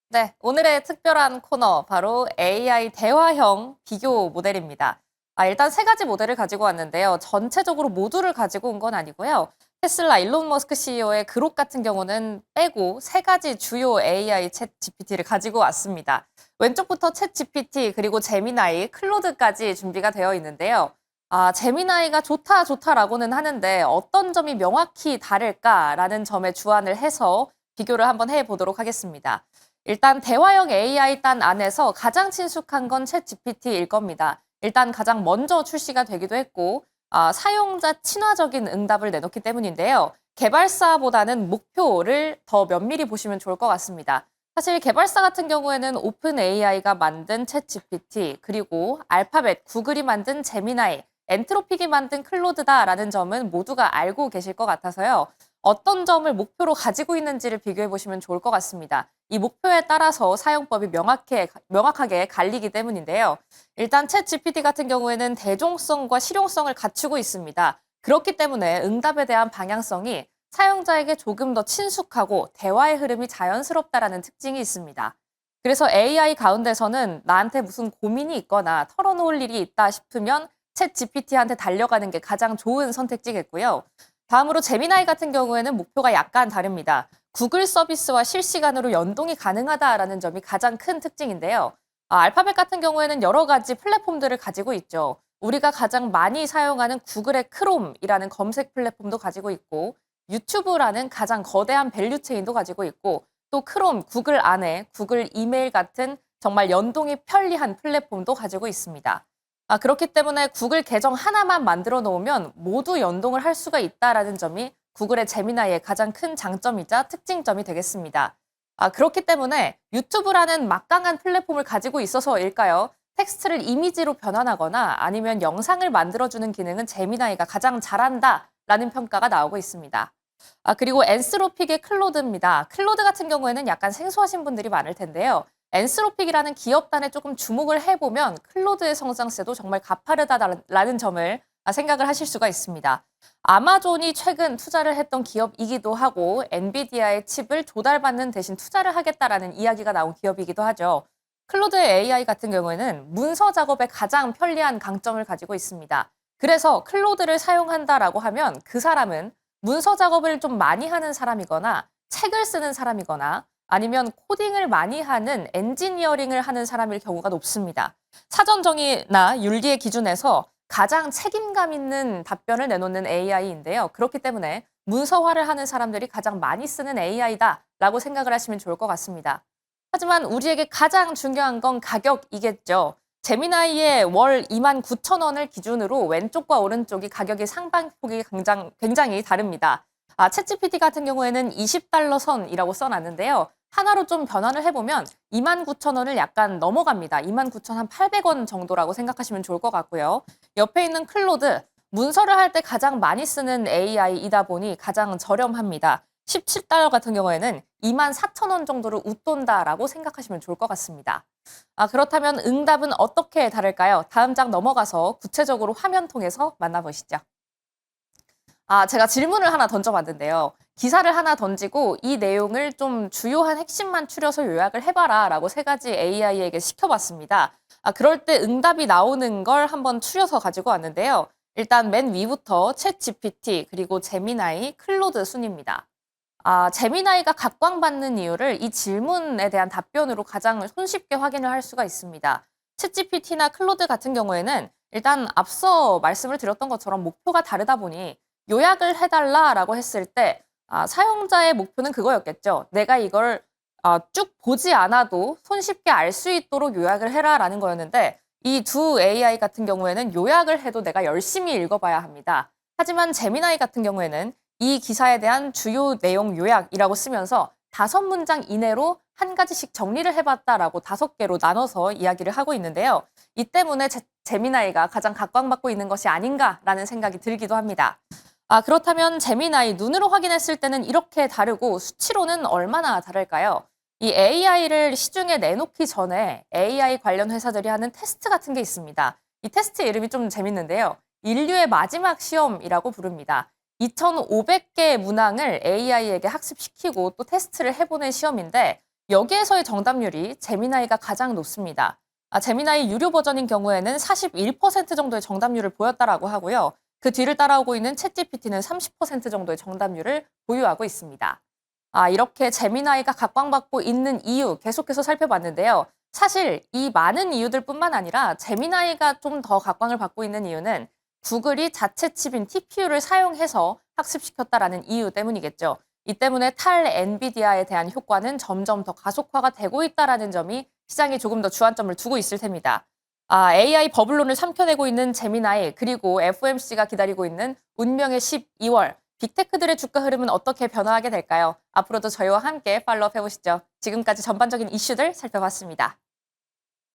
네, 오늘의 특별한 코너 바로 AI 대화형 비교 모델입니다. 일단 세 가지 모델을 가지고 왔는데요. 전체적으로 모두를 가지고 온 건 아니고요. 테슬라 일론 머스크 CEO의 그록 같은 경우는 빼고 세 가지 주요 AI 챗 GPT를 가지고 왔습니다. 왼쪽부터 챗 GPT 그리고 제미나이, 클로드까지 준비가 되어 있는데요. 제미나이가 좋다라고는 하는데 어떤 점이 명확히 다를까라는 점에 주안을 해서 비교를 한번 해보도록 하겠습니다. 일단 대화형 AI 단 안에서 가장 친숙한 건 챗GPT일 겁니다. 일단 가장 먼저 출시가 되기도 했고 사용자 친화적인 응답을 내놓기 때문인데요. 개발사보다는 목표를 더 면밀히 보시면 좋을 것 같습니다. 사실 개발사 같은 경우에는 오픈 AI가 만든 챗GPT 그리고 알파벳, 구글이 만든 제미나이, 엔트로픽이 만든 클로드다라는 점은 모두가 알고 계실 것 같아서요. 어떤 점을 목표로 가지고 있는지를 비교해 보시면 좋을 것 같습니다. 이 목표에 따라서 사용법이 명확하게 갈리기 때문인데요. 일단 챗 GPT 같은 경우에는 대중성과 실용성을 갖추고 있습니다. 그렇기 때문에 응답에 대한 방향성이 사용자에게 조금 더 친숙하고 대화의 흐름이 자연스럽다라는 특징이 있습니다. 그래서 AI 가운데서는 나한테 무슨 고민이 있거나 털어놓을 일이 있다 싶으면 챗 GPT한테 달려가는 게 가장 좋은 선택지겠고요. 다음으로 제미나이 같은 경우에는 목표가 약간 다릅니다. 구글 서비스와 실시간으로 연동이 가능하다라는 점이 가장 큰 특징인데요. 알파벳 같은 경우에는 여러 가지 플랫폼들을 가지고 있죠. 우리가 가장 많이 사용하는 구글의 크롬이라는 검색 플랫폼도 가지고 있고 유튜브라는 가장 거대한 밸류 체인도 가지고 있고 또 크롬, 구글 안에 구글 이메일 같은 정말 연동이 편리한 플랫폼도 가지고 있습니다. 그렇기 때문에 구글 계정 하나만 만들어 놓으면 모두 연동을 할 수가 있다라는 점이 구글의 제미나이의 가장 큰 장점이자 특징점이 되겠습니다. 그렇기 때문에 유튜브라는 막강한 플랫폼을 가지고 있어서일까요? 텍스트를 이미지로 변환하거나 아니면 영상을 만들어주는 기능은 제미나이가 가장 잘한다라는 평가가 나오고 있습니다. 그리고 엔스로픽의 클로드입니다. 클로드 같은 경우에는 약간 생소하신 분들이 많을 텐데요. 엔스로픽이라는 기업단에 조금 주목을 해보면 클로드의 성장세도 정말 가파르다라는 점을 생각을 하실 수가 있습니다. 아마존이 최근 투자를 했던 기업이기도 하고 엔비디아의 칩을 조달받는 대신 투자를 하겠다라는 이야기가 나온 기업이기도 하죠. 클로드의 AI 같은 경우에는 문서 작업에 가장 편리한 강점을 가지고 있습니다. 그래서 클로드를 사용한다라고 하면 그 사람은 문서 작업을 좀 많이 하는 사람이거나 책을 쓰는 사람이거나 아니면 코딩을 많이 하는 엔지니어링을 하는 사람일 경우가 높습니다. 사전 정의나 윤리의 기준에서 가장 책임감 있는 답변을 내놓는 AI인데요. 그렇기 때문에 문서화를 하는 사람들이 가장 많이 쓰는 AI다라고 생각을 하시면 좋을 것 같습니다. 하지만 우리에게 가장 중요한 건 가격이겠죠. 제미나이의 월 29,000원을 기준으로 왼쪽과 오른쪽이 가격의 상방폭이 굉장히 다릅니다. 챗GPT 같은 경우에는 20달러 선이라고 써놨는데요. 하나로 좀 변환을 해보면 29,000원을 약간 넘어갑니다. 29,800원 정도라고 생각하시면 좋을 것 같고요. 옆에 있는 클로드, 문서를 할 때 가장 많이 쓰는 AI이다 보니 가장 저렴합니다. 17달러 같은 경우에는 24,000원 정도를 웃돈다라고 생각하시면 좋을 것 같습니다. 그렇다면 응답은 어떻게 다를까요? 다음 장 넘어가서 구체적으로 화면 통해서 만나보시죠. 제가 질문을 하나 던져봤는데요. 기사를 하나 던지고 이 내용을 좀 주요한 핵심만 추려서 요약을 해봐라 라고 세 가지 AI에게 시켜봤습니다. 그럴 때 응답이 나오는 걸 한번 추려서 가지고 왔는데요. 일단 맨 위부터 챗 GPT 그리고 제미나이, 클로드 순입니다. 제미나이가 각광받는 이유를 이 질문에 대한 답변으로 가장 손쉽게 확인을 할 수가 있습니다. 챗GPT나 클로드 같은 경우에는 일단 앞서 말씀을 드렸던 것처럼 목표가 다르다 보니 요약을 해달라라고 했을 때 사용자의 목표는 그거였겠죠. 내가 이걸 쭉 보지 않아도 손쉽게 알 수 있도록 요약을 해라라는 거였는데 이 두 AI 같은 경우에는 요약을 해도 내가 열심히 읽어봐야 합니다. 하지만 제미나이 같은 경우에는 이 기사에 대한 주요 내용 요약이라고 쓰면서 5문장 이내로 한 가지씩 정리를 해봤다라고 5개로 나눠서 이야기를 하고 있는데요. 이 때문에 제미나이가 가장 각광받고 있는 것이 아닌가라는 생각이 들기도 합니다. 그렇다면 제미나이 눈으로 확인했을 때는 이렇게 다르고 수치로는 얼마나 다를까요? 이 AI를 시중에 내놓기 전에 AI 관련 회사들이 하는 테스트 같은 게 있습니다. 이 테스트 이름이 좀 재밌는데요. 인류의 마지막 시험이라고 부릅니다. 2,500개의 문항을 AI에게 학습시키고 또 테스트를 해보는 시험인데 여기에서의 정답률이 제미나이가 가장 높습니다. 제미나이 유료 버전인 경우에는 41% 정도의 정답률을 보였다라고 하고요. 그 뒤를 따라오고 있는 챗GPT는 30% 정도의 정답률을 보유하고 있습니다. 이렇게 제미나이가 각광받고 있는 이유 계속해서 살펴봤는데요. 사실 이 많은 이유들뿐만 아니라 제미나이가 좀 더 각광을 받고 있는 이유는 구글이 자체 칩인 TPU를 사용해서 학습시켰다라는 이유 때문이겠죠. 이 때문에 탈 엔비디아에 대한 효과는 점점 더 가속화가 되고 있다라는 점이 시장에 조금 더 주안점을 두고 있을 테입니다. AI 버블론을 삼켜내고 있는 제미나이 그리고 FOMC가 기다리고 있는 운명의 12월 빅테크들의 주가 흐름은 어떻게 변화하게 될까요? 앞으로도 저희와 함께 팔로우업 해보시죠. 지금까지 전반적인 이슈들 살펴봤습니다.